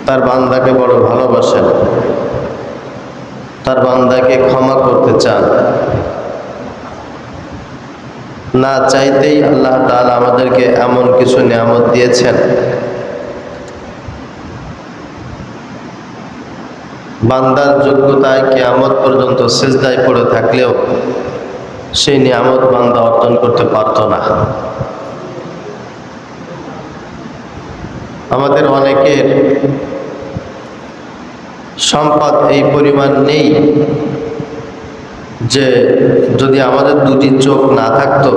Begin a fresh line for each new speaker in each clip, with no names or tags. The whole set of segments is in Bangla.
তার বান্দাকে বড় ভালোবাসেন, তার বান্দাকে ক্ষমা করতে চান। না চাইতেই আল্লাহ তাআলা আমাদেরকে এমন কিছু নিয়ামত দিয়েছেন, বান্দার যোগ্যতায় কিয়ামত পর্যন্ত সিজদায় পড়ে থাকলেও সেই নিয়ামত বান্দা অর্জন করতে পারত না। আমাদের অনেকের সম্পদ এই পরিমাণ নেই যে যদি আমাদের দুটি চোখ না থাকতো,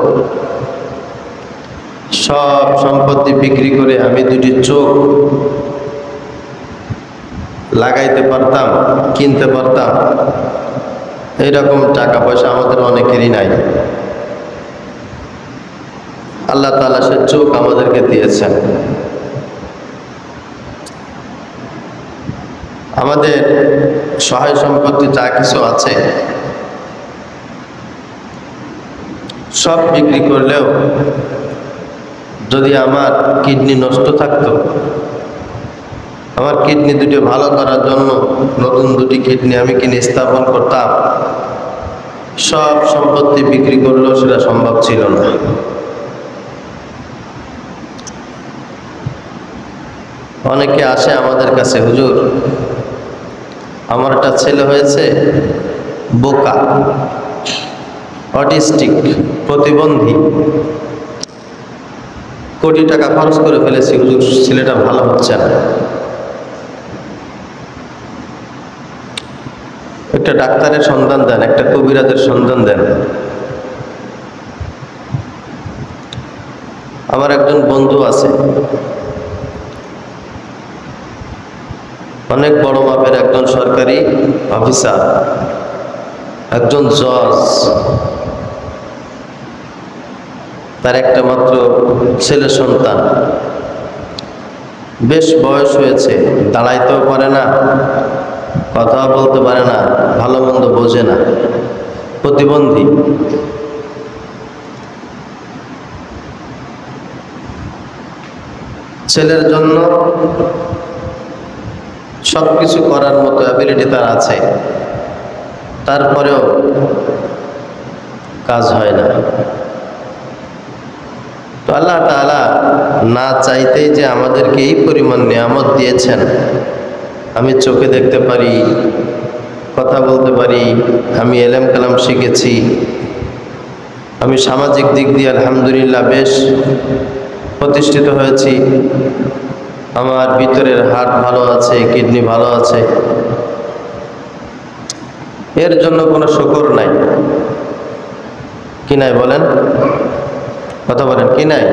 সব সম্পত্তি বিক্রি করে আমি দুটি চোখ লাগাইতে পারতাম, কিনতে পারতাম, এইরকম টাকা পয়সা আমাদের অনেকেরই নাই। আল্লাহ তাআলা সে চোখ আমাদেরকে দিয়েছেন। আমাদের সহায় সম্পত্তি যা কিছু আছে সব বিক্রি করলেও যদি আমার কিডনি নষ্ট থাকতো, আমার কিডনি দুটি ভালো করার জন্য নতুন দুটি কিডনি আমি কিনে স্থাপন করতাম, সব সম্পত্তি বিক্রি করলেও সেটা সম্ভব ছিল না। অনেকে আসে আমাদের কাছে, হুজুর আমার একটা ছেলে হয়েছে বোকা, অটিস্টিক, প্রতিবন্ধী, কোটি টাকা খরচ করে ফেলেছি হুজুর, ছেলেটা ভালো হচ্ছে না। একটা ডাক্তারের সন্ধান দেন, একটা কবিরাজের সন্ধান দেন। আমার একজন বন্ধু আছে, অনেক বড় মাপের একজন সরকারি অফিসার, একজন জজ, তার একটা মাত্র ছেলে সন্তান, বেশ বয়স হয়েছে, দাঁড়াইতেও পারে না, কথা বলতে পারে না, ভালো মন্দ বোঝে না, প্রতিবন্ধী। ছেলের জন্য সবকিছু করার মতো অ্যাবিলিটি তার আছে, তারপরেও কাজ হয় না। তো আল্লাহ তাআলা না চাইতেই যে আমাদেরকে এই পরিমাণ নিয়ামত দিয়েছেন, আমি চোখে দেখতে পারি, কথা বলতে পারি, আমি এলেম কালাম শিখেছি, আমি সামাজিক দিক দিয়ে আলহামদুলিল্লাহ বেশ প্রতিষ্ঠিত হয়েছি, আমার ভিতরের হার্ট ভালো আছে, কিডনি ভালো আছে, এর জন্য কোনো শুকর নাই। কি নাই বলেন? কথা বলেন, কি নাই?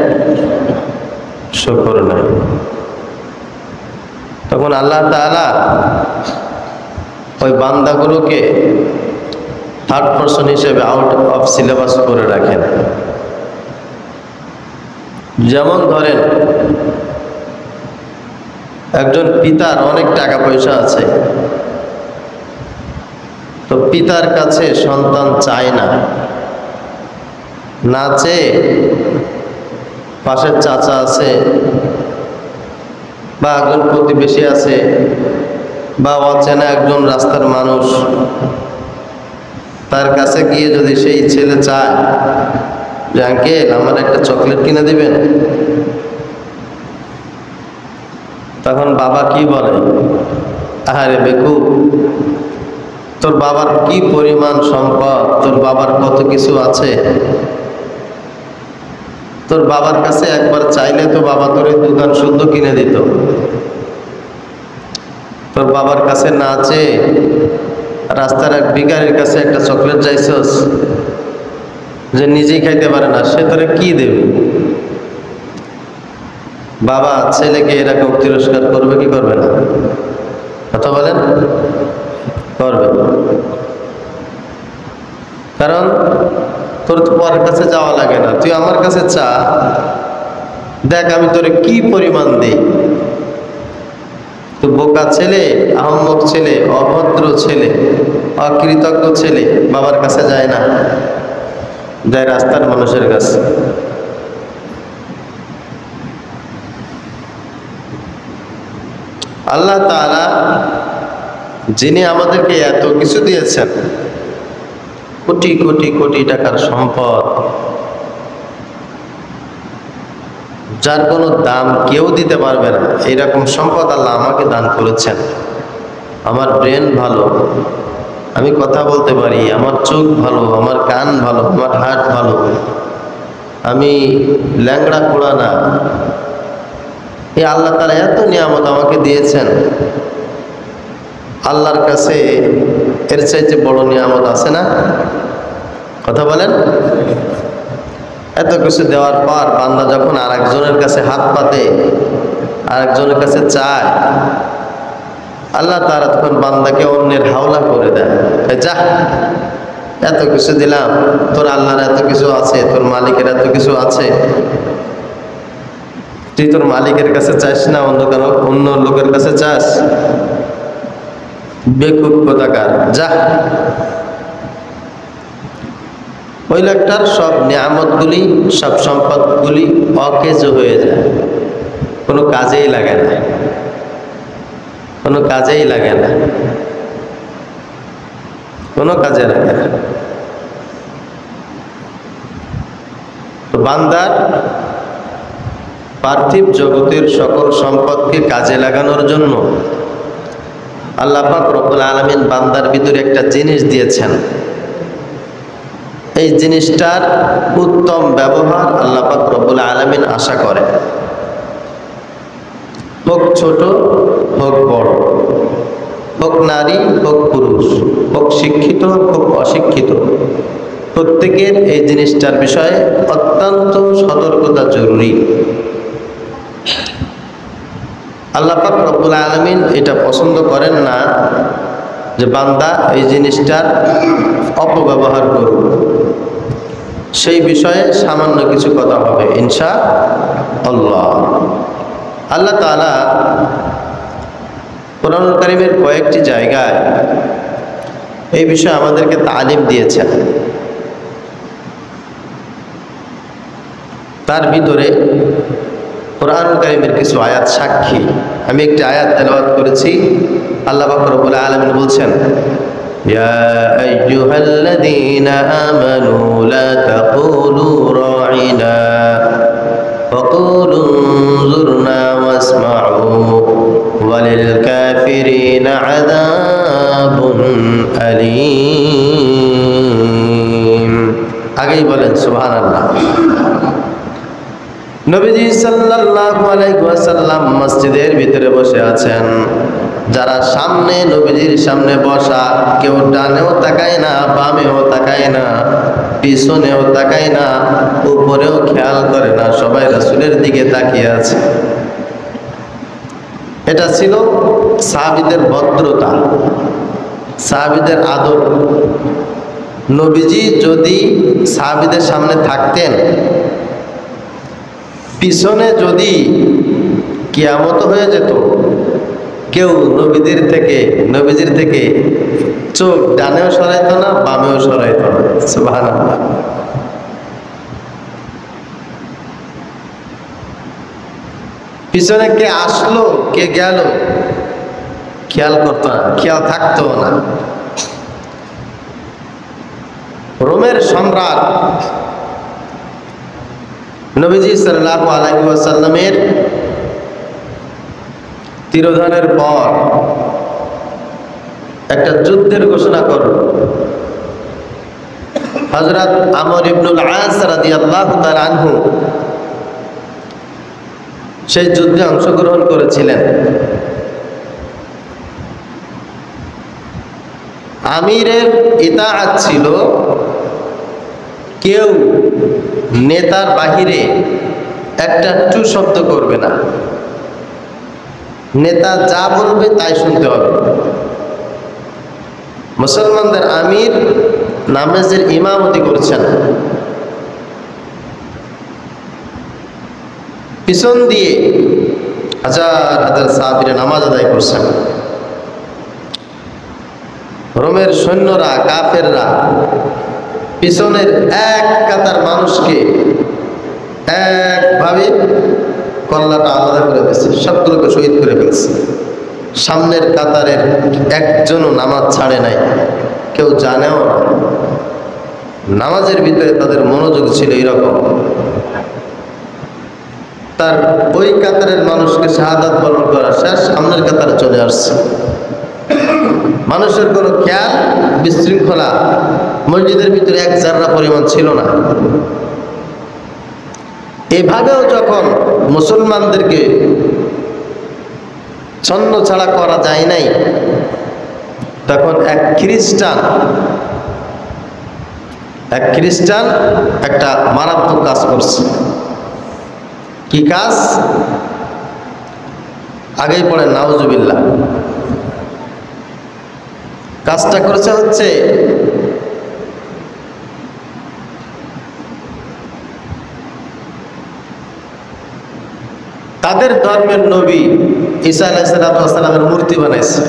শুকর নাই। তখন আল্লাহ তাআলা ওই বান্দাগুলোকে থার্ড পারসন হিসেবে আউট অফ সিলেবাস করে রাখেন। যেমন ধরেন একজন পিতার অনেক টাকা পয়সা আছে, তো পিতার কাছে সন্তান চায় না, না চেয়ে পাশের চাচা আছে বা একজন প্রতিবেশী আছে বা অচেনা একজন রাস্তার মানুষ, তার কাছে গিয়ে যদি সেই ছেলে চায় যে আঙ্কেল আমার একটা চকলেট কিনে দিবেন, তখন বাবা কি বলে? আহারে বেকুব, তোর বাবার কি পরিমাণ সম্পদ, তোর বাবার কত কিছু আছে, তোর বাবার কাছে একবার চাইলে তো বাবা তোর এই দোকান শুদ্ধ কিনে দিত। তোর বাবার কাছে না চেয়ে রাস্তার এক ভিখারির কাছে একটা চকলেট চাইছস, যে নিজেই খাইতে পারে না, সে তোরে কি দেবে? বাবা ছেলেকে এরকম তিরস্কার করবে কি করবে না? কথা বলেন, করবে। কারণ তোর তো পরের কাছে যাওয়া লাগে না, তুই আমার কাছে চা, দেখ আমি তোরে কি পরিমাণ দিই। তো বোকা ছেলে, আহম্মক ছেলে, অভদ্র ছেলে, অকৃতজ্ঞ ছেলে বাবার কাছে যায় না, যায় রাস্তার মানুষের কাছে। আল্লাহ তাআলা যিনি আমাদেরকে এত কিছু দিয়েছেন, কোটি কোটি কোটি টাকার সম্পদ, যার কোনো দাম কেউ দিতে পারবে না, এইরকম সম্পদ আল্লাহ আমাকে দান করেছেন। আমার ব্রেন ভালো, আমি কথা বলতে পারি, আমার চোখ ভালো, আমার কান ভালো, আমার হার্ট ভালো, আমি ল্যাংড়া পোড়া না। এই আল্লাহ তাআলা এত নিয়ামত আমাকে দিয়েছেন, আল্লাহর কাছে এর চাইতে বড় নিয়ামত আছে না? কথা বলেন। এত কিছু দেওয়ার পর বান্দা যখন আরেকজনের কাছে হাত পাতে, আরেকজনের কাছে চায়, আল্লাহ তাআলা তখন বান্দাকে অন্যের হাওলা করে দেন। যা, এত কিছু দিলাম, তোর আল্লাহর এত কিছু আছে, তোর মালিকের এত কিছু আছে, তুই তোর মালিকের কাছে চাস না, অন্য লোকের কাছে চাস? বেকুব কোথাকার, যা। ওই লোকটার সব নিয়ামতগুলি, সব সম্পদগুলি অকেজ হয়ে যায়, কোনো কাজেই লাগে না, কোনো কাজেই লাগে না, কোনো কাজে লাগে না। তো বান্দার পার্থিব জগতের সকল সম্পদকে কাজে লাগানোর জন্য আল্লাহ পাক রব্বুল আলামিন বান্দার ভিতরে একটা জিনিস দিয়েছেন। এই জিনিসটার উত্তম ব্যবহার আল্লাহ পাক রব্বুল আলামিন আশা করে, হোক ছোট হোক বড়, হোক নারী হোক পুরুষ, হোক শিক্ষিত হোক অশিক্ষিত, প্রত্যেকের এই জিনিসটার বিষয়ে অত্যন্ত সতর্কতা জরুরি। আল্লাহ পাক রব্বুল আলামিন এটা পছন্দ করেন না যে বান্দা এই জিনিসটার অপব্যবহার করুক। সেই বিষয়ে সামান্য কিছু কথা হবে ইনশাআল্লাহ। আল্লাহ তাআলা কোরআনুল কারীমের কয়েকটি জায়গায় এই বিষয়ে আমাদেরকে তালিম দিয়েছেন। তার ভিতরে কোরআনুল কারীমের কিছু আয়াত সাক্ষী। আমি একটি আয়াত তেলাওয়াত করেছি। আল্লাহ পাক রব্বুল আলামিন বলছেন, ইয়া আইয়ুহাল্লাযীনা আমানু লা তাকুলু রাঈনা ওয়াকুলু যুরনা ওয়াসমাউ ওয়ালিল কাফিরিনা আযাবুন আলীম। আগেই বলেন সুবহানাল্লাহ। নবীজি সাল্লাল্লাহু আলাইহি ওয়াসাল্লাম মসজিদের ভিতরে বসে আছেন। যারা সামনে নবীজির সামনে বসা, কেউ ডানেও তাকায় না, বামেও তাকায় না, পিছনেও তাকায় না, উপরেও খেয়াল করে না, সবাই রাসূলের দিকে তাকিয়ে আছে। এটা ছিল সাহাবীদের ভদ্রতা, সাহাবীদের আদর। নবীজি যদি সাহাবীদের সামনে থাকতেন, পিছনে যদি কিয়ামত হয়ে যেত, কেউ নবীজির থেকে চোখ ডানেও সরাইতো না, বামেও সরাইতো না। সুবহানাল্লাহ। পিছনে কে আসলো কে গেল খেয়াল করতো না, খেয়াল থাকতো না। রোমের সম্রাট নবীজি সাল্লাল্লাহু আলাইহি ওয়াসাল্লামের তিরোধানের পর একটা যুদ্ধের ঘোষণা করল। হযরত আমর ইবনুল আস রাদিয়াল্লাহু তাআলা আনহু সেই যুদ্ধে অংশগ্রহণ করেছিলেন। আমিরের ইতাআত ছিল, কেউ নেতার বাহিরে একটা টু শব্দ করবে না, নেতা যা বলবে তাই শুনতে হবে। মুসলমানদের আমির নামাজের ইমামতি করছেন, পিছন দিয়ে হাজার হাজার সাহাবীরা নামাজ আদায় করছেন। রোমের সৈন্যরা, কাফেররা পিছনের এক কাতার মানুষকে একভাবে কল্লাটা আলাদা করে দিয়েছে, সবগুলোকে শহীদ করে ফেলছে। সামনের কাতারের একজনও নামাজ ছাড়ে নাই, কেউ জানেও না। নামাজের ভিতরে তাদের মনোযোগ ছিল এইরকম। তার ওই কাতারের মানুষকে শাহাদাত বরণ করা শেষ, সামনের কাতারে চলে আসছে। মানুষের কোনো খেয়াল বিশৃঙ্খলা মসজিদের ভিতরে এক জাররা পরিমাণ ছিল না। এভাবেও যখন মুসলমানদেরকে ছন্ন ছাড়া করা যায় নাই, তখন এক খ্রিস্টান একটা মারাত্মক কাজ করছে। কি কাজ? আগেই পড়েন নাউজুবিল্লাহ। কাজটা করেছে হচ্ছে তাদের ধর্মের নবী ঈসা আলাইহিস সালামের মূর্তি বানাইছে।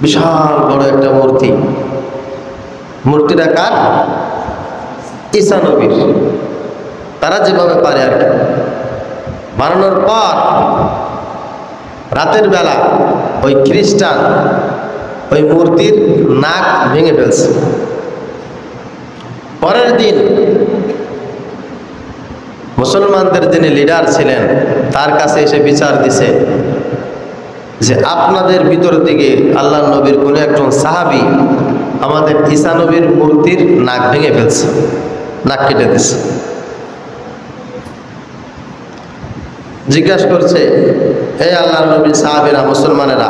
বিশাল বড় একটা মূর্তি। মূর্তিটা কার? ঈসা নবীর। তারা যেভাবে পারে আর কি। বানানোর পর রাতের বেলা ওই খ্রিস্টান ওই মূর্তির নাক ভেঙে ফেলছে। পরের দিন মুসলমানদের যিনি লিডার ছিলেন তার কাছে এসে বিচার দিছে যে আপনাদের ভিতর থেকে আল্লাহ নবীর কোনো একজন সাহাবী আমাদের ঈসা নবীর মূর্তির নাক ভেঙে ফেলছে, নাক কেটে দিছে। জিজ্ঞাসা করছে, হে আল্লাহ নবীর সাহাবীরা, মুসলমানেরা,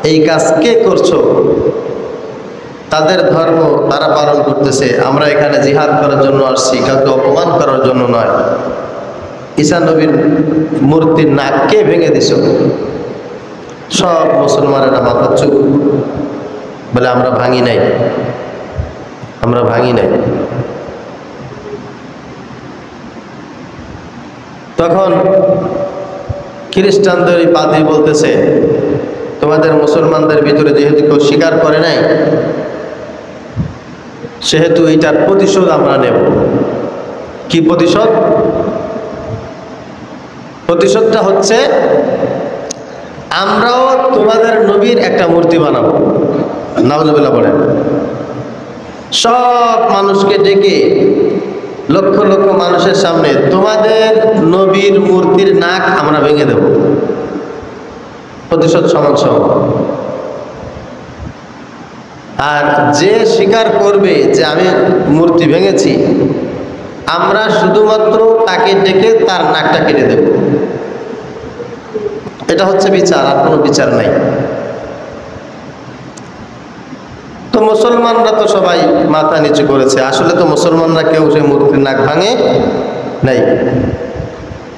এই কাজ কে করছো? তাদের ধর্ম তারা পালন করতেছে, আমরা এখানে জিহাদ করার জন্য আসছি, কাউকে অপমান করার জন্য নয়। ঈসা নবীর মূর্তির নাক কে ভেঙে দিছ? সব মুসলমানেরা মাথা চুপ, বলে আমরা ভাঙি নাই, আমরা ভাঙি নাই। তখন খ্রিস্টানদের পাদ্রী বলতেছে, তোমাদের মুসলমানদের ভিতরে যেহেতু কেউ স্বীকার করে নাই, সেহেতু এইটার প্রতিশোধ আমরা নেব। কি প্রতিশোধ? প্রতিশোধটা হচ্ছে আমরাও তোমাদের নবীর একটা মূর্তি বানাবো। নাউজুবিল্লাহ বলেন। সব মানুষকে ডেকে লক্ষ লক্ষ মানুষের সামনে তোমাদের নবীর মূর্তির নাক আমরা ভেঙে দেব। প্রতিশোধ সমান সমান। আর যে স্বীকার করবে যে আমি মূর্তি ভেঙেছি, আমরা শুধুমাত্র তাকে ডেকে তার নাকটা কেটে দেব। এটা হচ্ছে বিচার, আর কোনো বিচার নাই। তো মুসলমানরা তো সবাই মাথা নিচু করেছে। আসলে তো মুসলমানরা কেউ সে মূর্তির নাক ভাঙে নাই।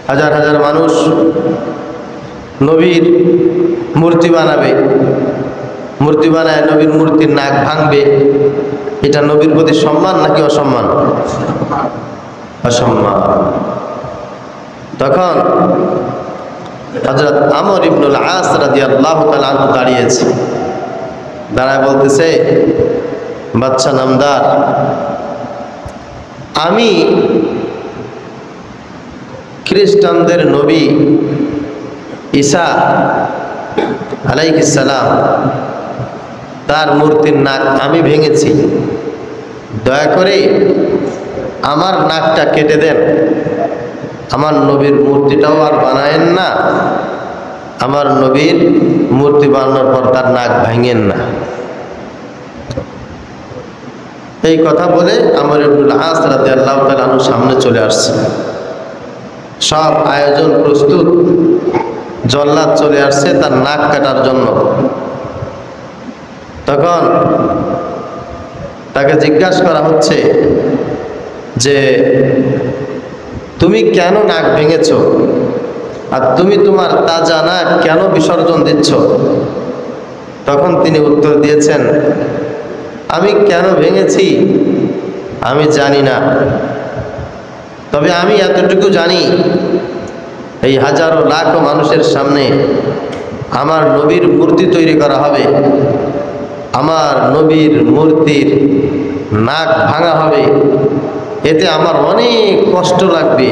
হাজার হাজার মানুষ নবীর মূর্তি বানাবে, মূর্তি বানায় নবীর মূর্তির নাক ভাঙবে। এটা নবীর প্রতি সম্মান নাকি অসম্মান? অসম্মান। তখন হযরত আমর ইবনুল আস রাদিয়াল্লাহু তাআলা আনহু দাঁড়িয়েছে, দাঁড়ায় বলতেছে, বাদশা নামদার, আমি খ্রিস্টানদের নবী ঈসা আলাইহিস সালাম তার মূর্তির নাক আমি ভেঙেছি, দয়া করে আমার নাকটা কেটে দেন, আমার নবীর মূর্তিটাও আর বানায়েন না, আমার নবীর মূর্তি বানানোর পর তার নাক ভাঙেন না। এই কথা বলে আমর ইবনুল আস রাদিয়াল্লাহু তাআলা আনহু সামনে চলে আসছে। সব আয়োজন প্রস্তুত, জল্লাদ চলে আসছে তার নাক কাটার জন্য। তখন তাকে জিজ্ঞাসা করা হচ্ছে যে তুমি কেন নাক ভেঙেছ, আর তুমি তোমার তাজা নাক কেন বিসর্জন দিচ্ছ? তখন তিনি উত্তর দিয়েছেন, আমি কেন ভেঙেছি আমি জানি না, তবে আমি এতটুকু জানি, এই হাজারো লাখো মানুষের সামনে আমার নবীর মূর্তি তৈরি করা হবে, আমার নবীর মূর্তির নাক ভাঙা হবে, এতে আমার অনেক কষ্ট লাগবে।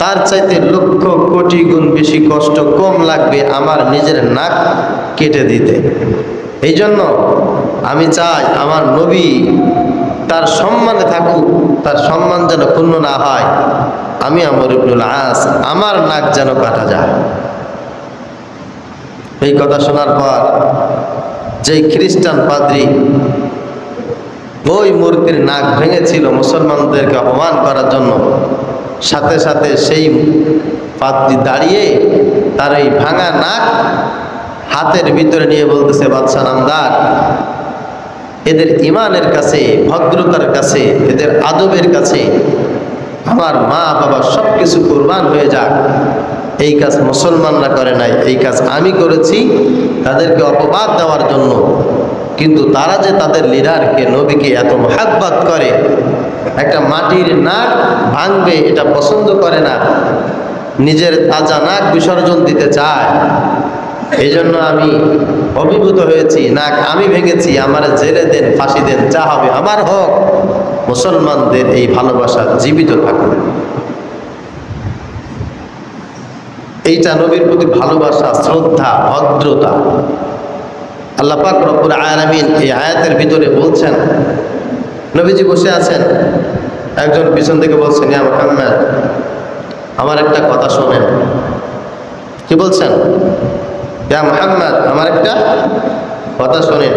তার চাইতে লক্ষ কোটি গুণ বেশি কষ্ট কম লাগবে আমার নিজের নাক কেটে দিতে। এই জন্য আমি চাই আমার নবী তার সম্মানে থাকুক, তার সম্মান যেন ক্ষুণ্ণ না হয়। আমি আমর ইবনুল আস, আমার নাক যেন কাটা যায়। এই কথা শোনার পর যেই খ্রিস্টান পাদ্রী ওই মূর্তির নাক ভেঙেছিল মুসলমানদেরকে অপমান করার জন্য, সাথে সাথে সেই পাদ্রী দাঁড়িয়ে তার এই ভাঙা নাক হাতের ভিতরে নিয়ে বলতেছে, বাদশা নামদার, এদের ইমানের কাছে, ভদ্রতার কাছে, এদের আদবের কাছে আমার মা বাবা সব কিছু কুরবান হয়ে যাক। এই কাজ মুসলমানরা করে নাই, এই কাজ আমি করেছি তাদেরকে অপবাদ দেওয়ার জন্য। কিন্তু তারা যে তাদের লিডারকে, নবীকে এত মহাব্বত করে, একটা মাটির নাক ভাঙবে এটা পছন্দ করে না, নিজের তাজা নাক বিসর্জন দিতে চায়। এই জন্য আমি অভিভূত হয়েছি, নাক আমি ভেঙেছি, আমার জেলে দেন, ফাঁসি দেন, যা হবে আমার হোক, মুসলমানদের এই ভালোবাসা জীবিত থাকবে। এইটা নবীর প্রতি ভালোবাসা, শ্রদ্ধা, ভদ্রতা। আল্লাহ পাক রব্বুল আলামিন এই আয়াতের ভিতরে বলছেন, নবীজি বসে আছেন, একজন পিছন থেকে বলছেন, ইয়া মুহাম্মদ, আমার একটা কথা শোনেন। কি বলছেন? ইয়া মুহাম্মদ, আমার একটা কথা শোনেন,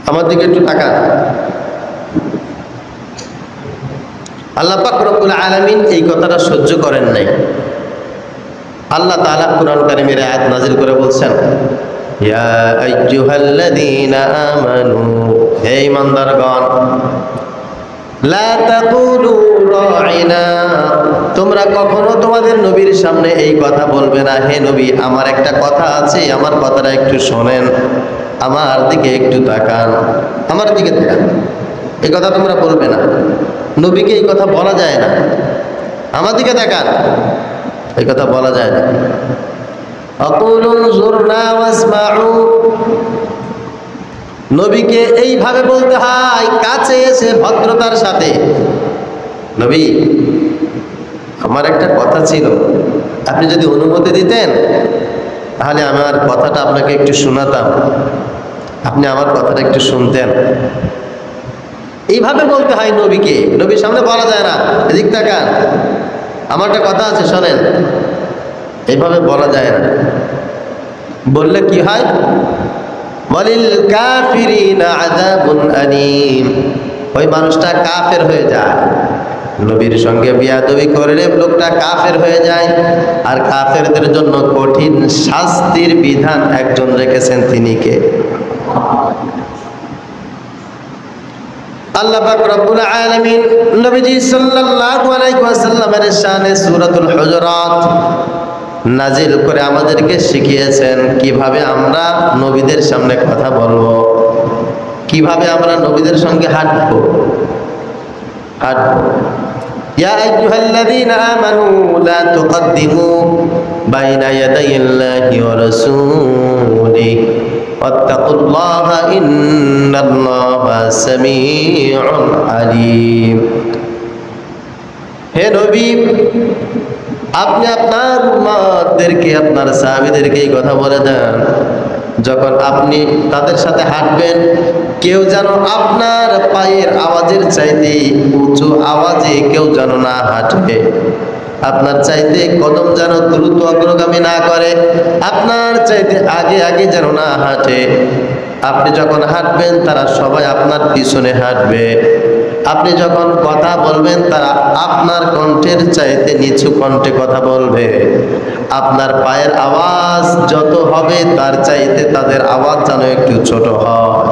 আমার দিকে একটু তাকান। আল্লাহ পাক রব্বুল আলামিন এই কথাটা সহ্য করেন নাই। আল্লাহ তাআলা কুরআন কারীমের আয়াত নাযিল করে বলছেন, ইয়া আইয়ুহাল্লাযীনা আমানু, হে ঈমানদারগণ, লা তাকুলু রাঈনা, তোমরা কখনো তোমাদের নবীর সামনে এই কথা বলবে না, হে নবী আমার একটা কথা আছে, আমার কথাটা একটু শোনেন, আমার দিকে একটু তাকান, আমার দিকে তাকান। এই কথা তোমরা বলবে না, নবীকে এই কথা বলা যায় না, আমার দিকে তাকান, এই কথা বলা যায় না। আকুলু যুরনা ওয়াসমাউ, নবীকে এইভাবে বলতে হয়, কাছে এসে ভদ্রতার সাথে, নবী আমার একটা কথা ছিল, আপনি যদি অনুমতি দিতেন তাহলে আমার কথাটা আপনাকে একটু শোনাতাম, আপনি আমার কথাটা একটু শুনতেন। এইভাবে বলতে হয় নবীকে, নবীর সামনে বলা যায় না, এদিক তাকান, আমার একটা কথা আছে শোনেন, এইভাবে বলা যায় না। বললে কি হয়? ওয়ালিল কাফিরিনা আযাবুন আলীম, ওই মানুষটা কাফের হয়ে যায়। নবীর সঙ্গে বিয়াদবি করলে লোকটা কাফের হয়ে যায়, আর কাফেরদের জন্য কঠিন শাস্তির বিধান একজন রেখেছেন, তিনি কে? আল্লাহ পাক রব্বুল আলামিন নবীজি সাল্লাল্লাহু আলাইহি ওয়াসাল্লামের শানে সূরাতুল হুজুরাত নাজিল করে আমাদেরকে শিখিয়েছেন কিভাবে আমরা নবীদের সামনে কথা বলবো, কিভাবে আমরা নবীদের সঙ্গে হাঁটবো। ইয়া আইয়ুহাল্লাযীনা আমানু লা তুকদ্দিমু বাইনা ইয়াদাইল্লাহি ওয়া রাসূলিহি ওয়াত্তাকুল্লাহা ইন্নাল্লাহা সামিউন আলীম। হে নবী, আপনি আপনার উম্মতদেরকে, আপনার সাহাবীদেরকে এই কথা বলে দেন, যখন আপনি তাদের সাথে হাঁটবেন, কেউ যেন আপনার পায়ের আওয়াজের চাইতে উঁচু আওয়াজে কেউ যেন না হাঁটে, আপনার চাইতে কদম যেন দ্রুত অগ্রগামী না করে, আপনার চাইতে আগে আগে যেন না হাঁটে। আপনি যখন হাঁটবেন তারা সবাই আপনার পিছনে হাঁটবে। আপনি যখন কথা বলবেন তারা আপনার কণ্ঠের চাইতে নিচু কণ্ঠে কথা বলবে। আপনার পায়ের আওয়াজ যত হবে তার চাইতে তাদের আওয়াজ যেন একটু ছোট হয়।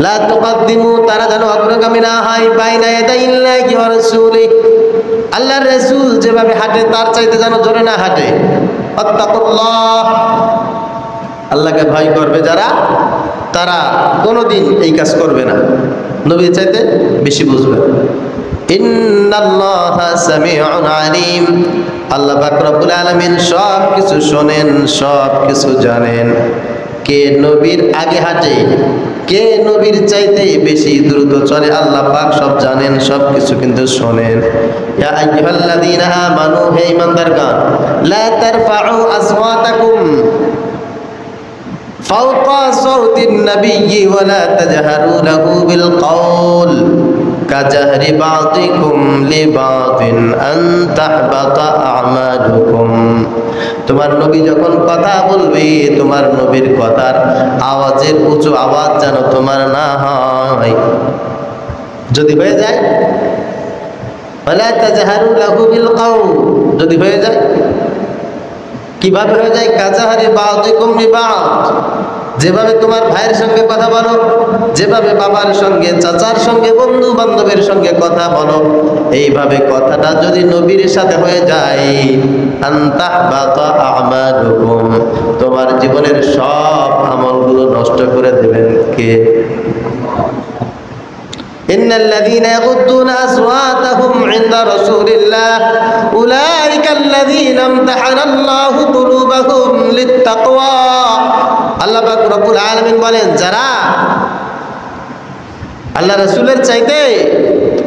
লা তুকদ্দিমু, তারা যেন অগ্রগামী না হয়, বাইনা ইয়াদাইল্লাহি ওয়া রাসূলিহি, আল্লাহর রাসূল যেভাবে হাঁটে তার চাইতে যেন জোরে না হাঁটে। আত্তাকুল্লাহ, আল্লাহকে ভয় করবে যারা, তারা কোনোদিন এই কাজ করবে না, নবীর চাইতে বেশি বুঝবে। ইন্নাল্লাহা সামিউন আলীম, আল্লাহ পাক রব্বুল আলামিন সব কিছু শোনেন, সব কিছু জানেন। কে নবীর আগে হাঁটে, কে নবীর চাইতে বেশি দ্রুত চলে আল্লাহ পাক সব জানেন, সব কিছু কিন্তু শোনেন। ইয়া আইয়ুহাল্লাযীনা আমানু, হে ঈমানদারগণ, লা তারফাউ আসওয়াতাকুম ফাওকা সাওতিন নাবিয়্যি ওয়া লা তাজহারু লাহু বিল কওল কাজাহরি বাযিকুম লিবাযিন আন তাহবাতা আমালুকুম। তোমার নবী যখন কথা বলবে, তোমার নবীর কথার আওয়াজের উঁচু আওয়াজ যেন তোমার না হয়। যদি হয়ে যায় ওয়ালা তাজহারু লাহু বিল কওল, যদি হয়ে যায়, কিভাবে হয়ে যায়? কাজাহরি বাযিকুম লিবায, যেভাবে তোমার ভাইয়ের সঙ্গে কথা বলো, যেভাবে বাবার সঙ্গে, চাচার সঙ্গে, বন্ধু বান্ধবের সঙ্গে কথা বলো, এইভাবে কথাটা যদি নবীর সাথে হয়ে যায়, আনতাহবাতা আমালুকুম, তোমার জীবনের সব আমলগুলো নষ্ট করে দেবেন কে? ইন্নাল্লাযীনা ইয়াগুদ্দুনা আসওয়াতাহুম ইনদা রাসূলিল্লাহ উলাইকা আল্লাযীনা ইমতাহানাল্লাহু কুলুবাহুম লিত্তাকওয়া। আল্লাহ পাক রব্বুল আলামিন বলেন, যারা আল্লাহ রাসূলের চাইতে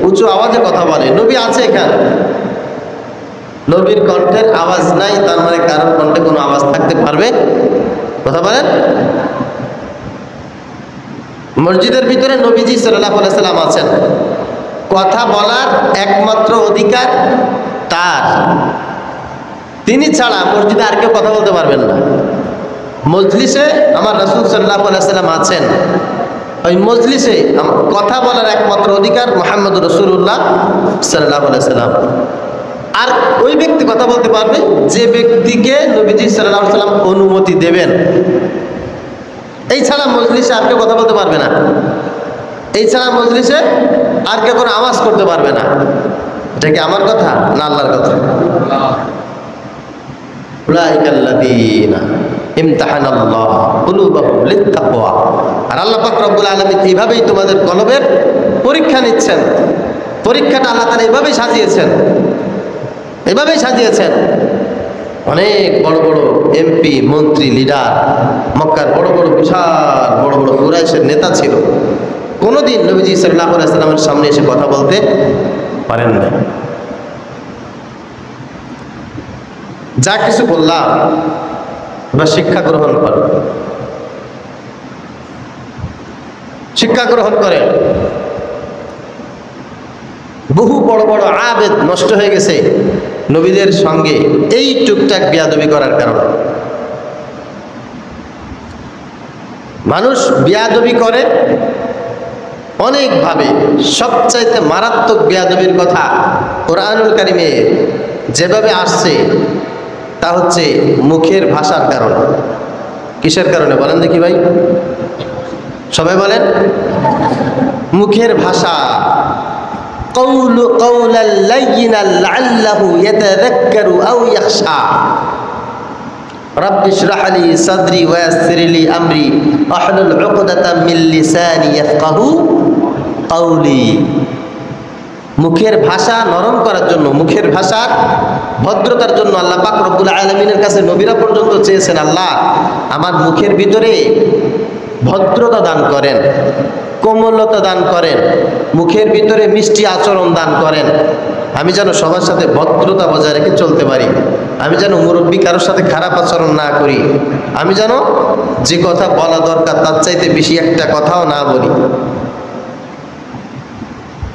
উঁচু আওয়াজে কথা বলে। নবী আছে এখানে, নবীর কণ্ঠের আওয়াজ নাই, তার মানে কারোর কণ্ঠে কোনো আওয়াজ থাকতে পারবে? কথা বলেন। মসজিদের ভিতরে নবীজি সাল্লাল্লাহু আলাইহি সাল্লাম আছেন, কথা বলার একমাত্র অধিকার তার, তিনি ছাড়া মসজিদে আর কেউ কথা বলতে পারবেন না। মজলিসে আমার রাসূল সাল্লাল্লাহু আলাইহি সাল্লাম আছেন, ওই মজলিসে কথা বলার একমাত্র অধিকার মুহাম্মদুর রাসূলুল্লাহ সাল্লাল্লাহু আলাইহি সাল্লাম। আর ওই ব্যক্তি কথা বলতে পারবে যে ব্যক্তিকে নবীজি সাল্লাল্লাহু আলাইহি সাল্লাম অনুমতি দেবেন। এই ছাড়া মজলিসে আর কেউ কথা বলতে পারবে না, এই ছাড়া মজলিসে আর কেউ কোনো আওয়াজ করতে পারবে না। এটা কি আমার কথা না আল্লাহর কথা? উলাইকাল্লাযীনা ইমতাহানাল্লাহু কুলুবাহুম লিত্তাকওয়া। আর আল্লাহ পাক রব্বুল আলামিন এইভাবেই তোমাদের কলবের পরীক্ষা নিচ্ছেন। পরীক্ষাটা আল্লাহ তাআলা এইভাবেই সাজিয়েছেন, এইভাবেই সাজিয়েছেন। অনেক বড় বড় এমপি, মন্ত্রী, লিডার, মক্কার বড় বড় বিশাল বড় বড় কুরাইশের নেতা ছিল, কোনোদিন নবীজি সাল্লাল্লাহু আলাইহি সাল্লামের সামনে এসে কথা বলতে পারেন না। যা কিছু বললাম এবার শিক্ষা গ্রহণ কর, শিক্ষা গ্রহণ করে। বহু বড় বড় আবেদ নষ্ট হয়ে গেছে নবীদের সঙ্গে এই টুকটাক বিয়াদবি করার কারণে। মানুষ বিয়াদবি করে অনেকভাবে, সবচাইতে মারাত্মক বিয়াদবির কথা কোরআনুল কারিমে যেভাবে আসছে তা হচ্ছে মুখের ভাষার কারণে। কিসের কারণে বলেন দেখি ভাই, সবাই বলেন। মুখের ভাষা। কওলাল লাইয়িনাল লাআল্লাহু ইয়াতাযাক্কারু আও ইয়াখশা। রাব্বি ইশরাহ লি সাদরি ওয়া ইয়াসসির লি আমরি ওয়াহলুল উকদাতাম মিন লিসানি ইয়াফকাহু কওলি। মুখের ভাষা নরম করার জন্য, মুখের ভাষার ভদ্রতার জন্য আল্লাহ পাক রব্বুল আলামিনের কাছে নবীরা পর্যন্ত চেয়েছেন, আল্লাহ আমার মুখের ভিতরে ভদ্রতা দান করেন, কোমলতা দান করেন, মুখের ভিতরে মিষ্টি আচরণ দান করেন। আমি যেন সবার সাথে ভদ্রতা বজায় রেখে চলতে পারি, আমি যেন মুরব্বী কারোর সাথে খারাপ আচরণ না করি, আমি যেন যে কথা বলা দরকার তার চাইতে বেশি একটা কথাও না বলি।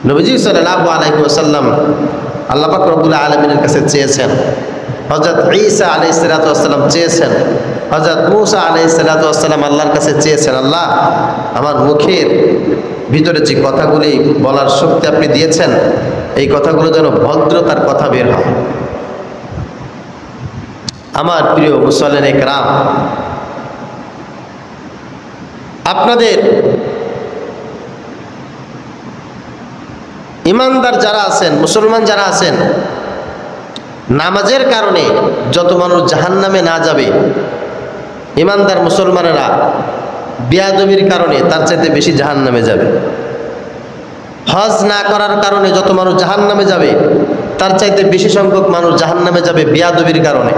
নবীজি সাল্লাল্লাহু আলাইহি ওয়াসাল্লাম আল্লাহ পাক রব্বুল আলামিনের কাছে চেয়েছেন, হযরত ঈসা আলাইহিস সালাতু ওয়াস সালাম চেয়েছেন, হযরত মূসা আলাইহিস সালাতু ওয়াস সালাম আল্লাহর কাছে চেয়েছেন, আল্লাহ আমার মুখের ভিতরে যে কথাগুলি বলার শক্তি আপনি দিয়েছেন, এই কথাগুলো যেন ভদ্রতার কথা বের হয়। আমার প্রিয় মুসল্লিনে কেরাম, আপনাদের ইমানদার যারা আছেন, মুসলমান যারা আছেন, নামাজের কারণে যত মানুষ জাহান্নামে না যাবে, ইমানদার মুসলমানেরা বিয়াদবির কারণে তার চাইতে বেশি জাহান্নামে যাবে। হজ না করার কারণে যত মানুষ জাহান্নামে যাবে, তার চাইতে বেশি সংখ্যক মানুষ জাহান্নামে যাবে বিয়াদবির কারণে।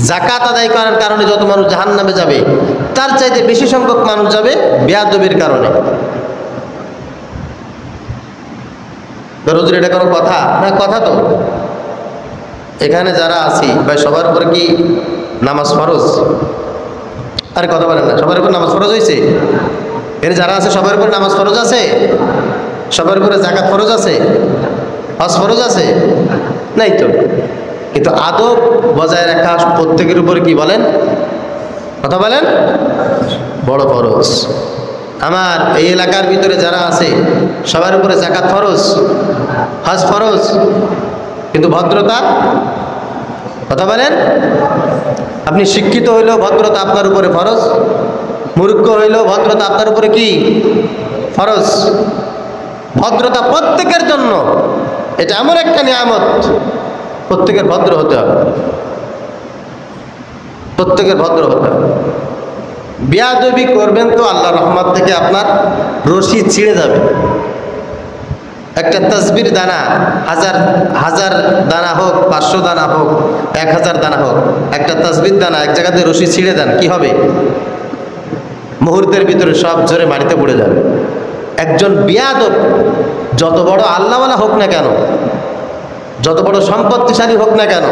যাকাত আদায় করার কারণে যত মানুষ জাহান্নামে যাবে তার চাইতে বেশি সংখ্যক মানুষ যাবে বেয়াদবির কারণে। হুজুর এটা কোনো কথা? না, কথা তো। এখানে যারা আছি ভাই সবার উপরে কি নামাজ ফরজ? আরে কথা বলেন না, সবার উপর নামাজ ফরজ হয়েছে? এখানে যারা আছে সবার উপর নামাজ ফরজ আছে? সবার উপরে যাকাত ফরজ আছে? হজ ফরজ আছে? নাই তো। কিন্তু আদব বজায় রাখা প্রত্যেকের উপরে কি বলেন? কথা বলেন, বড় ফরজ। আমার এই এলাকার ভিতরে যারা আছে সবার উপরে যাকাত ফরজ, হজ ফরজ, কিন্তু ভদ্রতা, কথা বলেন, আপনি শিক্ষিত হইলেও ভদ্রতা আপনার উপরে ফরজ, মূর্খ হইলেও ভদ্রতা আপনার উপরে কি ফরজ। ভদ্রতা প্রত্যেকের জন্য, এটা এমন একটা নিয়ামত, প্রত্যেকের ভদ্র হতে হবে, প্রত্যেকের ভদ্র হতে হবে। বেয়াদবি করবেন তো আল্লাহর রহমত থেকে আপনার রশি ছিঁড়ে যাবে। একটা তাসবির দানা হাজার হাজার দানা হোক, 500 দানা হোক, 1000 দানা হোক, একটা তাসবির দানা এক জায়গাতে রশি ছিঁড়ে দেন, কি হবে? মুহূর্তের ভিতরে সব জোরে মাটিতে পড়ে যাবে। একজন বেয়াদব যত বড় আল্লাহওয়ালা হোক না কেন, যত বড় সম্পত্তিশালী হোক না কেন,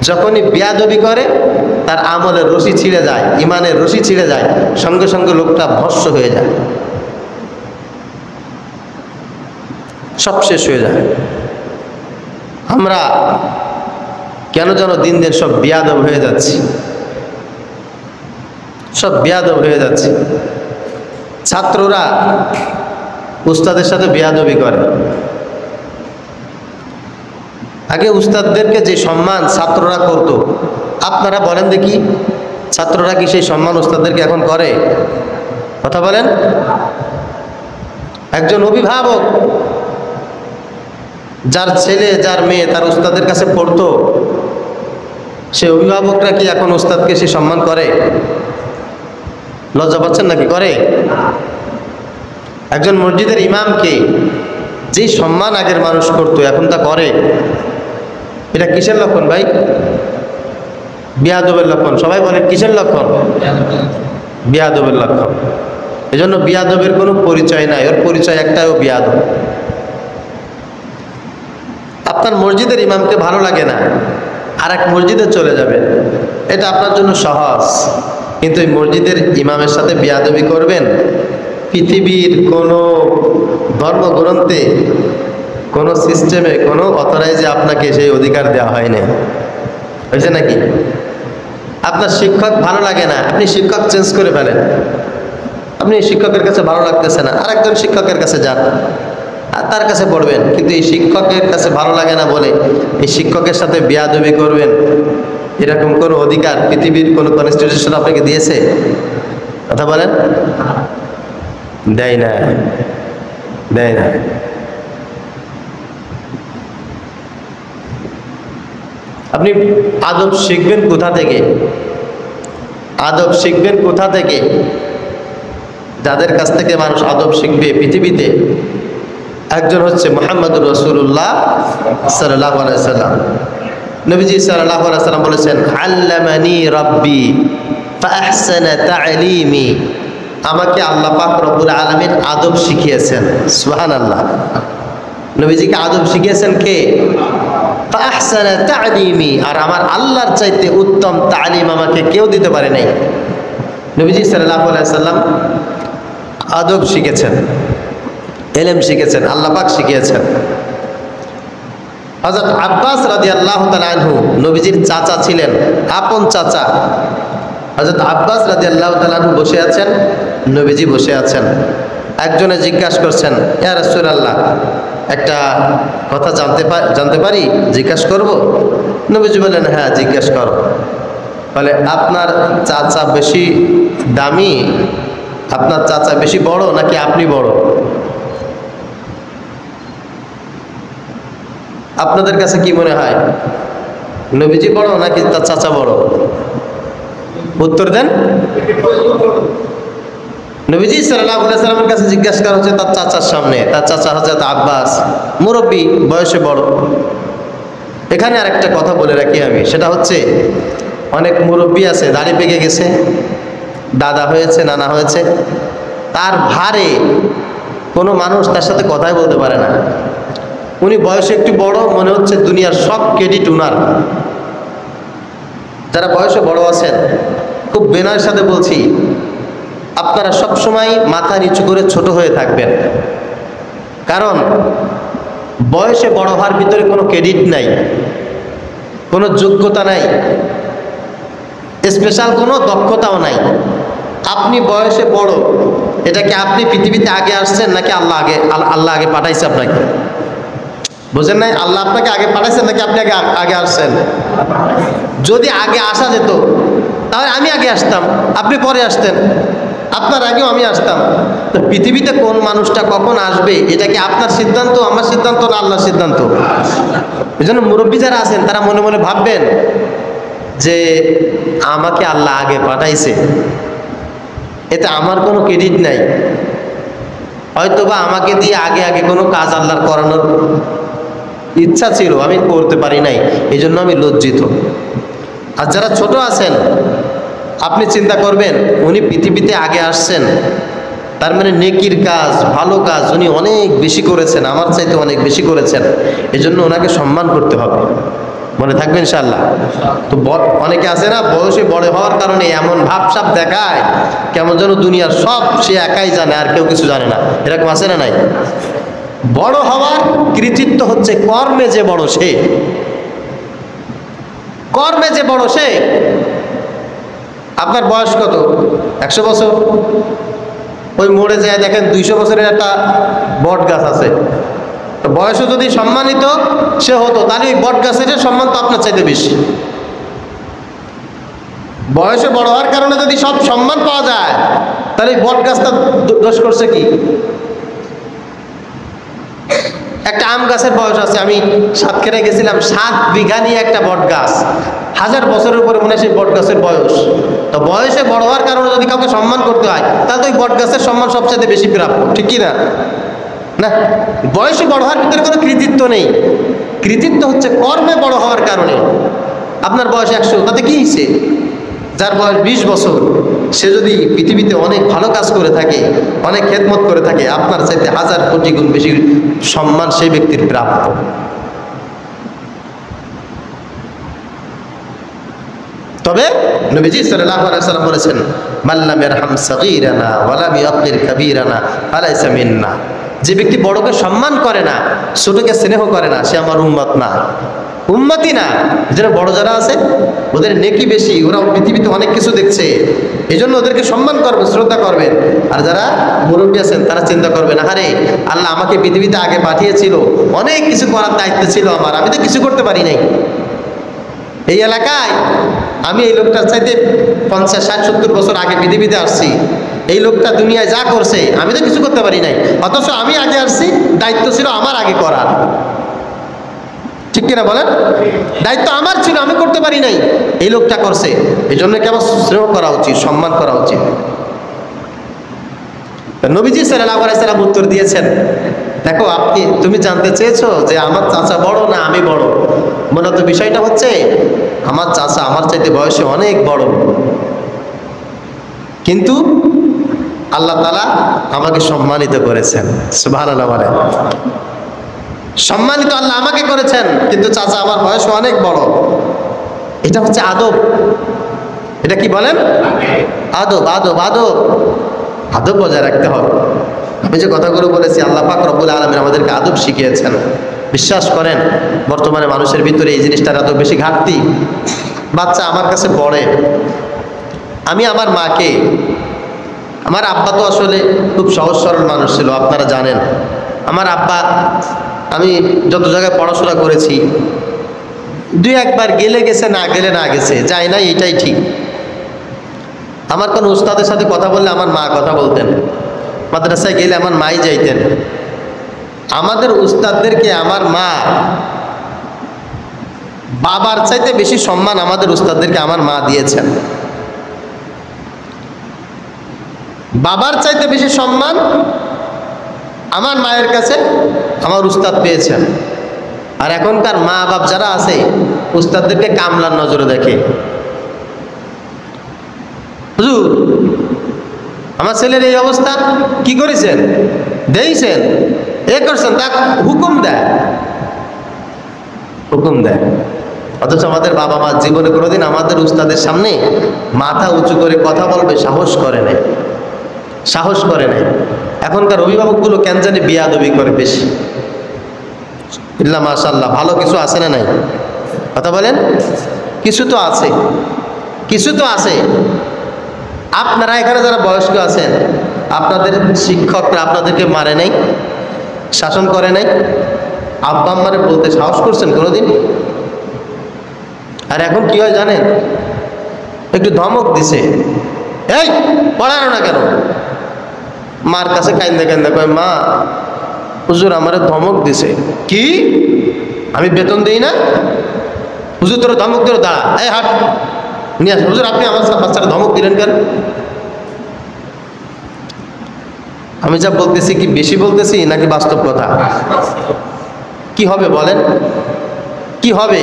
যখনই বেয়াদবি করে তার আমলের রশি ছিঁড়ে যায়, ইমানের রশি ছিঁড়ে যায়, সঙ্গে সঙ্গে লোকটা ভস্ম হয়ে যায়, সব শেষ হয়ে যায়। আমরা কেন যেন দিন দিন সব বেয়াদব হয়ে যাচ্ছি, সব বেয়াদব হয়ে যাচ্ছে। ছাত্ররা উস্তাদের সাথে বেয়াদবি করে। আগে উস্তাদদেরকে যে সম্মান ছাত্ররা করত, আপনারা বলেন দেখি ছাত্ররা কি সেই সম্মান উস্তাদদেরকে এখন করে? কথা বলেন। একজন অভিভাবক যার ছেলে যার মেয়ে তার উস্তাদের কাছে পড়তো, সে অভিভাবকরা কি এখন উস্তাদকে সে সম্মান করে? লজ্জা পাচ্ছেন নাকি? করে? একজন মসজিদের ইমামকে যে সম্মান আগের মানুষ করতো এখন তা করে? এটা কিসের লক্ষণ ভাই? বেয়াদবের লক্ষণ। সবাই বলেন কিসের লক্ষণ? বেয়াদবের লক্ষণ। এজন্য বেয়াদবের কোনো পরিচয় নাই, ওর পরিচয় একটাই, ও বেয়াদব। আপনার মসজিদের ইমামকে ভালো লাগে না, আর এক মসজিদে চলে যাবেন, এটা আপনার জন্য সহজ। কিন্তু এই মসজিদের ইমামের সাথে বেয়াদবি করবেন, পৃথিবীর কোনো ধর্মগ্রন্থে, কোনো সিস্টেমে, কোনো অথরাইজে আপনাকে সেই অধিকার দেওয়া হয় না। হয়েছে নাকি? আপনার শিক্ষক ভালো লাগে না, আপনি শিক্ষক চেঞ্জ করে ফেলেন। আপনি শিক্ষকের কাছে ভালো লাগতেছে না, আর একজন শিক্ষকের কাছে যান, আর তার কাছে পড়বেন। কিন্তু এই শিক্ষকের কাছে ভালো লাগে না বলে এই শিক্ষকের সাথে বেয়াদবি করবেন, এরকম কোনো অধিকার পৃথিবীর কোনো কনস্টিটিউশন আপনাকে দিয়েছে? কথা বলেন। দেয় না, দেয় না। আপনি আদব শিখবেন কোথা থেকে? আদব শিখবেন কোথা থেকে? যাদের কাছ থেকে মানুষ আদব শিখবে পৃথিবীতে, একজন হচ্ছে মুহাম্মদুর রাসূলুল্লাহ সাল্লাল্লাহু আলাইহি সাল্লাম। নবীজি সাল্লাল্লাহু আলাইহি সাল্লাম বলেছেন, আল্লামানি রাব্বি ফাআহসানা তা'লিমি। আমাকে আল্লাহ পাক রব্বুল আলামিন আদব শিখিয়েছেন। সুবহানাল্লাহ। নবীজিকে আদব শিখিয়েছেন কে? ফাআহসানা তা'লিমি। আর আমার আল্লাহর চাইতে উত্তম তালিম আমাকে কেউ দিতে পারে নাই। নবীজি সাল্লাল্লাহু আলাইহি সাল্লাম আদব শিখেছেন, ইলম শিখেছেন, আল্লাহ পাক শিখিয়েছেন। হযরত আব্বাস রাদিয়াল্লাহু তাআলা আনহু নবীজির চাচা ছিলেন, আপন চাচা। হযরত আব্বাস রাদিয়াল্লাহু তাআলা আনহু বসে আছেন, নবীজি বসে আছেন। একজনে জিজ্ঞাসা করছেন, ইয়া রাসূলুল্লাহ, একটা কথা জানতে পারি? জিজ্ঞাসা করব? নবীজি বললেন, হ্যাঁ জিজ্ঞাসা করো। বলে, আপনার চাচা বেশি দামি, আপনার চাচা বেশি বড় নাকি আপনি বড়? আপনাদের কাছে কি মনে হয়, নবীজি বড় নাকি তার চাচা বড়? উত্তর দেন। নবীজি সাল্লাল্লাহু আলাইহি সাল্লামের কাছে জিজ্ঞাসা করা হচ্ছে তার চাচার সামনে। তার চাচা হযরত আব্বাস, মুরব্বী, বয়সে বড়। এখানে আরেকটা কথা বলে রাখি আমি, সেটা হচ্ছে অনেক মুরব্বী আছে, দাড়ি পেকে গেছে, দাদা হয়েছে, নানা হয়েছে, তার ভারে কোনো মানুষ তার সাথে কথাই বলতে পারে না। উনি বয়সে একটু বড়, মনে হচ্ছে দুনিয়ার সব ক্রেডিট উনার। যারা বয়সে বড় আছেন, খুব বিনয়ের সাথে বলছি, আপনারা সব সময় মাথা নিচু করে ছোট হয়ে থাকবেন। কারণ বয়সে বড় হওয়ার ভিতরে কোনো ক্রেডিট নাই, কোনো যোগ্যতা নাই, স্পেশাল কোনো দক্ষতাও নাই। আপনি বয়সে বড়, এটা কি আপনি পৃথিবীতে আগে আসছেন নাকি আল্লাহ আগে পাঠাইছে আপনাকে? বুঝেন নাই? আল্লাহ আপনাকে আগে পাঠাইছেন নাকি আপনি আগে আসছেন? যদি আগে আসা যেত তাহলে আমি আগে আসতাম, আপনি পরে আসতেন, আপনার আগেও আমি আসতাম। তো পৃথিবীতে কোন মানুষটা কখন আসবে এটা কি আপনার সিদ্ধান্ত, আমার সিদ্ধান্ত, না আল্লাহর সিদ্ধান্ত? এই জন্য মুরব্বী যারা আছেন তারা মনে মনে ভাববেন যে আমাকে আল্লাহ আগে পাঠাইছে, এতে আমার কোনো ক্রেডিট নাই। হয়তোবা আমাকে দিয়ে আগে আগে কোনো কাজ আল্লাহর করানোর ইচ্ছা ছিল, আমি করতে পারি নাই, এই জন্য আমি লজ্জিত। আর যারা ছোট আছেন, আপনি চিন্তা করবেন উনি পৃথিবীতে আগে আসছেন, তার মানে নেকির কাজ, ভালো কাজ উনি অনেক বেশি করেছেন, আমার চাইতে অনেক বেশি করেছেন, এই জন্য ওনাকে সম্মান করতে হবে। মনে থাকবে ইনশাআল্লাহ। তো অনেকে আছে না, বয়সে বড় হওয়ার কারণে এমন ভাবসাব দেখায় কেমন যেন দুনিয়ার সব সে একাই জানে, আর কেউ কিছু জানে না। এরকম আছে না নাই? বড় হওয়ার কৃতিত্ব হচ্ছে কর্মে যে বড় সে, কর্মে যে বড় সে। আপনার বয়স কত? 100 বছর। ওই মোড়ে যায় দেখেন 200 বছরের একটা বট গাছ আছে, তো বয়সে যদি সম্মানিত সে হতো তাহলে ওই বট গাছের সম্মান তো আপনার চাইতে বেশি। বয়সে বড় হওয়ার কারণে যদি সব সম্মান পাওয়া যায় তাহলে এই বট গাছটা দোষ করছে কি? একটা আম গাছের বয়স আছে, আমি সাতক্ষীরায় গেছিলাম, 7 বিঘা নিয়ে একটা বট গাছ, 1000 বছরের উপরে মনে হয় সেই বট গাছের বয়স। তো বয়সে বড় হওয়ার কারণে যদি কাউকে সম্মান করতে হয় তাহলে তো ওই বট গাছের সম্মান সবচেয়ে বেশি প্রাপ্য, ঠিক কি না? না, বয়সে বড় হওয়ার ভিতরে কোনো কৃতিত্ব নেই, কৃতিত্ব হচ্ছে কর্মে বড় হওয়ার কারণে। আপনার বয়স 100, তাতে কি হয়েছে? যার বয়স 20 বছর সে যদি পৃথিবীতে অনেক ভালো কাজ করে থাকে, অনেক খেদমত করে থাকে, আপনার চাইতে 1000 কোটি গুণ বেশি সম্মান সেই ব্যক্তির প্রাপ্য। তবে নবীজি সাল্লাল্লাহু আলাইহি ওয়াসাল্লাম বলেছেন, মাল্লাম ইয়ারহাম সাগীরানা ওয়া লাম ইয়াকির কাবীরানা ফালাইসা মিন্না। যে ব্যক্তি বড়কে সম্মান করে না, ছোটকে স্নেহ করে না, সে আমার উম্মত না, উম্মতি না। যারা বড় যারা আছে ওদের নেকি বেশি, ওরা পৃথিবীতে অনেক কিছু দেখছে, এই জন্য ওদেরকে সম্মান করবে, শ্রদ্ধা করবেন। আর যারা মুরব্বী আছেন তারা চিন্তা করবেন, আরে আল্লাহ আমাকে পৃথিবীতে আগে পাঠিয়েছিল, অনেক কিছু করার দায়িত্ব ছিল আমার, আমি তো কিছু করতে পারি নাই। এই এলাকায় আমি এই লোকটার চাইতে 50, 60, 70 বছর আগে পৃথিবীতে আসছি, এই লোকটা দুনিয়ায় যা করছে আমি তো কিছু করতে পারি নাই, অথচ আমি আগে আসছি, দায়িত্ব ছিল আমার আগে করার, ঠিক কিনা বলেন? দায়িত্ব আমার ছিল, আমি করতে পারি নাই, এই লোকটা করছে, এই জন্য কি আমার স্নেহ করা উচিত, সম্মান করা উচিত। নবীজি সাল্লাল্লাহু আলাইহি ওয়াসাল্লাম উত্তর দিয়েছেন, দেখো তুমি জানতে চেয়েছো যে আমার চাচা বড় না আমি বড়, মূলত বিষয়টা হচ্ছে আমার চাচা আমার চাইতে বয়সে অনেক বড়, কিন্তু আল্লাহ তাআলা আমাকে সম্মানিত করেছেন। সুবহানাল্লাহ বলেন। সম্মানিত আল্লাহ আমাকে করেছেন, কিন্তু চাচা আমার বয়সে অনেক বড়। এটা হচ্ছে আদব। এটা কি বলেন? আদব, আদব, আদব, আদব বজায় রাখতে হবে। আমি যে কথাগুলো বলেছি, আল্লাহ পাক রব্বুল আলামিন আমাদেরকে আদব শিখিয়েছেন। বিশ্বাস করেন বর্তমানে মানুষের ভিতরে এই জিনিসটার এত বেশি ঘাটতি। বাচ্চা আমার কাছে পড়ে, আমি আমার মাকে, আমার আব্বা তো আসলে খুব সহজ সরল মানুষ ছিল, আপনারা জানেন। আমার আব্বা, আমি যত জায়গায় পড়াশোনা করেছি, 2-1 বার গেলে গেছে, না গেলে না গেছে, যায় না, এটাই ঠিক। আমার কোনো উস্তাদের সাথে কথা বললে আমার মা কথা বলতেন, মাদ্রাসায় গেলে আমার মাই যাইতেন। আমাদের উস্তাদদেরকে আমার মা, বাবার চাইতে বেশি সম্মান আমাদের উস্তাদদেরকে আমার মা দিয়েছেন। বাবার চাইতে বেশি সম্মান আমার মায়ের কাছে আমার উস্তাদ পেয়েছেন। আর এখনকার মা বাপ যারা আছে উস্তাদদেরকে কামলার নজরে দেখে। হুজুর আমার ছেলের এই অবস্থা, কি করেছেন, দিয়েছেন, এ করছেন, তা হুকুম দেয়, হুকুম দেয়। অথচ আমাদের বাবা মা জীবনে কোনোদিন আমাদের উস্তাদের সামনে মাথা উঁচু করে কথা বলবে সাহস করে নাই, সাহস করে নাই। এখনকার অভিভাবকগুলো কেন জানি বিয়াদবি করে বেশি। ইল্লা মাশাআল্লাহ, ভালো কিছু আছে না নাই? কথা বলেন, কিছু তো আছে, কিছু তো আছে। আপনারা এখানে যারা বয়স্ক আছেন, আপনাদের শিক্ষকরা আপনাদেরকে মারে নাই, শাসন করে নাই, আব্বা আম্মারে বলতে সাহস করছেন কোনোদিন? আর এখন কি হয় জানেন, একটু ধমক দিছে, এই পড়ানো না কেন, মার কাছে কান্দে কান্দে কয়, মা হুজুর আমারে ধমক দিছে। কি, আমি বেতন দিই না? হুজুর তোর ধমক দিল, দাঁড়া, এই হাট নিয়ে আস। হুজুর আপনি আমার বাচ্চারা ধমক দিলেন কেন? আমি যা বলতেছি কি বেশি বলতেছি নাকি বাস্তব কথা? কি হবে বলেন, কি হবে?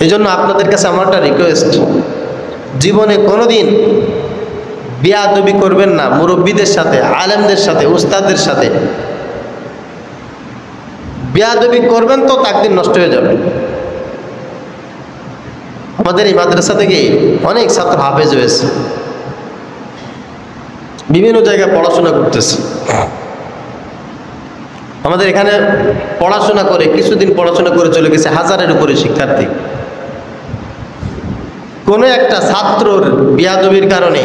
এই জন্য আপনাদের কাছে আমার একটা রিকোয়েস্ট, জীবনে কোনোদিন বিয়াদবি করবেন না মুরব্বীদের সাথে, আলেমদের সাথে, উস্তাদের সাথে। বিয়াদবি করবেন তো তাকদির নষ্ট হয়ে যাবে। আমাদের এই মাদ্রাসা থেকে অনেক ছাত্র হাফেজ হয়েছে, বিভিন্ন জায়গায় পড়াশোনা করতেছে। আমাদের এখানে পড়াশোনা করে কিছুদিন পড়াশোনা করে চলে গেছে হাজারের উপরে শিক্ষার্থী। কোনো একটা ছাত্রর বিয়াদবির কারণে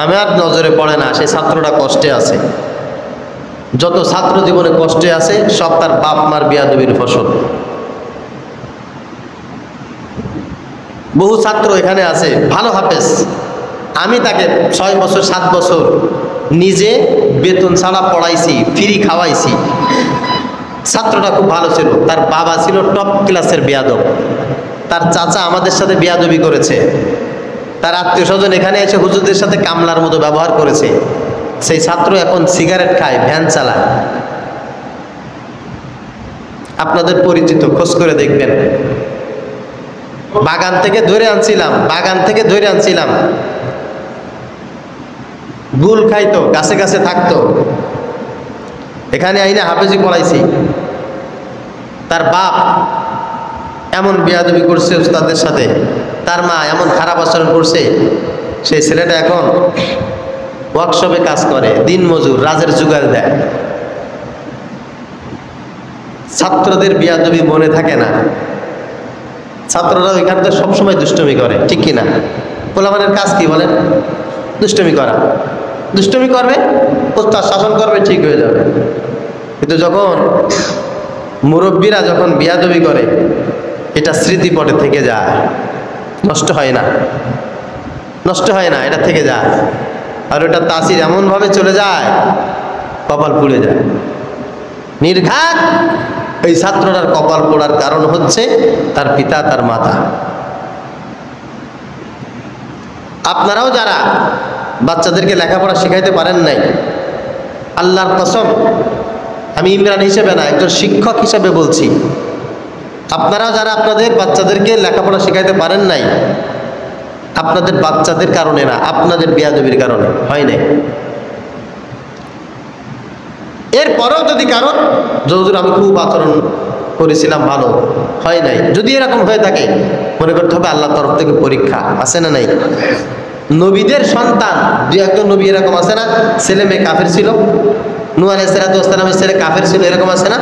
আমার নজরে পড়ে না সেই ছাত্রটা কষ্টে আছে। যত ছাত্র জীবনে কষ্টে আছে সব তার বাপ মার বিয়াদবির ফসল। বহু ছাত্র এখানে আছে ভালো হাফেজ, আমি তাকে 6 বছর 7 বছর নিজে বেতন ছাড়া পড়াইছি, ফ্রি খাওয়াইছি। ছাত্রটা খুব ভালো ছিল, তার বাবা ছিল টপ ক্লাসের বিয়াদব, তার চাচা আমাদের সাথে বিয়াদবি করেছে, তার আত্মীয় স্বজন এখানে এসে হুজুরদের সাথে কামলার মতো ব্যবহার করেছে। সেই ছাত্র এখন সিগারেট খায়, ভ্যান চালায়। আপনাদের পরিচিত, খোঁজ করে দেখবেন। বাগান থেকে ধরে আনছিলাম, গুল খাইতো, গাছে গাছে থাকতো, এখানে আইনে হাফেজি পড়াইছি। তার বাপ এমন বিয়াদবি করছে উস্তাদের সাথে, তার মা এমন খারাপ আচরণ করছে, সেই ছেলেটা এখন ওয়ার্কশপে কাজ করে, দিন মজুর, রাজের জোগাড় দেয়। ছাত্রদের বিয়াদবি মনে থাকে না, ছাত্ররা ওইখানটা সবসময় দুষ্টমি করে, ঠিক কিনা? পোলাপানের কাজ কি বলেন? দুষ্টমি করা। দুষ্টমি করবে, ওস্তাদ শাসন করবে, ঠিক হয়ে যাবে। কিন্তু যখন মুরব্বীরা যখন বিয়াদবি করে, এটা স্মৃতিপটে থেকে যায়, নষ্ট হয় না, নষ্ট হয় না, এটা থেকে যায়। আর ওটা তাসির এমনভাবে চলে যায়, কপাল পুড়ে যায়। নির্ঘাত এই ছাত্রটার কপাল পোড়ার কারণ হচ্ছে তার পিতা, তার মাতা। আপনারাও যারা বাচ্চাদেরকে লেখাপড়া শেখাইতে পারেন নাই, আল্লাহর কসম, আমি ইমরান হিসেবে না, একজন শিক্ষক হিসেবে বলছি, আপনারাও যারা আপনাদের বাচ্চাদেরকে লেখাপড়া শেখাইতে পারেন নাই, আপনাদের বাচ্চাদের কারণে না, আপনাদের বিয়াদবির কারণে হয় নাই। এরপরেও যদি কারণ যতদূর আমি খুব আচরণ করেছিলাম, ভালো হয় নাই, যদি এরকম হয়ে থাকে মনে করতে হবে আল্লাহর তরফ থেকে পরীক্ষা আছে না নাই? নবীদের সন্তান 2-1 নবী এরকম আছে না, ছেলে মেয়ে কাফের ছিল, নূহ আলাইহিস সালামের ছেলে কাফের ছিল, এরকম আছে না?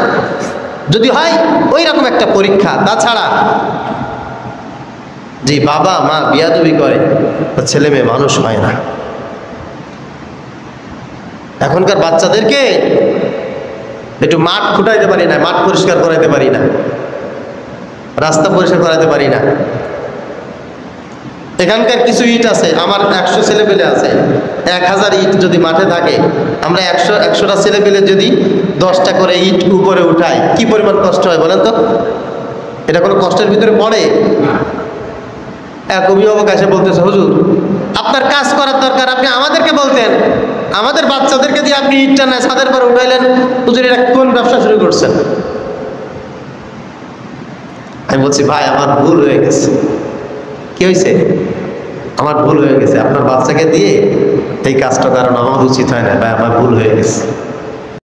যদি হয় ওই রকম একটা পরীক্ষা। তাছাড়া যে বাবা মা বিয়াদবি করে, ছেলে মেয়ে মানুষ হয় না। এখনকার বাচ্চাদেরকে একটু মাঠ খুঁটাইতে পারি না, মাঠ পরিষ্কার করাইতে পারি না, রাস্তা পরিষ্কার করাইতে পারি না। এখানকার কিছু ইট আছে, আমার 100 ছেলে পেলে আছে, 1000 ইট যদি মাঠে থাকে, আমরা 100টা ছেলে পেলে যদি 10টা করে ইট উপরে উঠাই, কি পরিমাণ কষ্ট হয় বলেন তো? এটা কোনো কষ্টের ভিতরে পড়ে? এক অভিভাবক এসে বলতেছে, হুজুর আপনার কাজ করার দরকার, আপনি আমাদেরকে বলতেন। আমাদের বাচ্চাদেরকে দিয়ে আপনি ইটটা না ছাদের পরে উঠাইলেন, হুজুর এটা কোন ব্যবসা শুরু করছেন? আমি বলছি ভাই আমার ভুল হয়ে গেছে। কি হয়েছে? আমার ভুল হয়ে গেছে, আপনার বাচ্চাকে দিয়ে এই কাজটা করানো আমার উচিত হয় না ভাই, আমার ভুল হয়ে গেছে।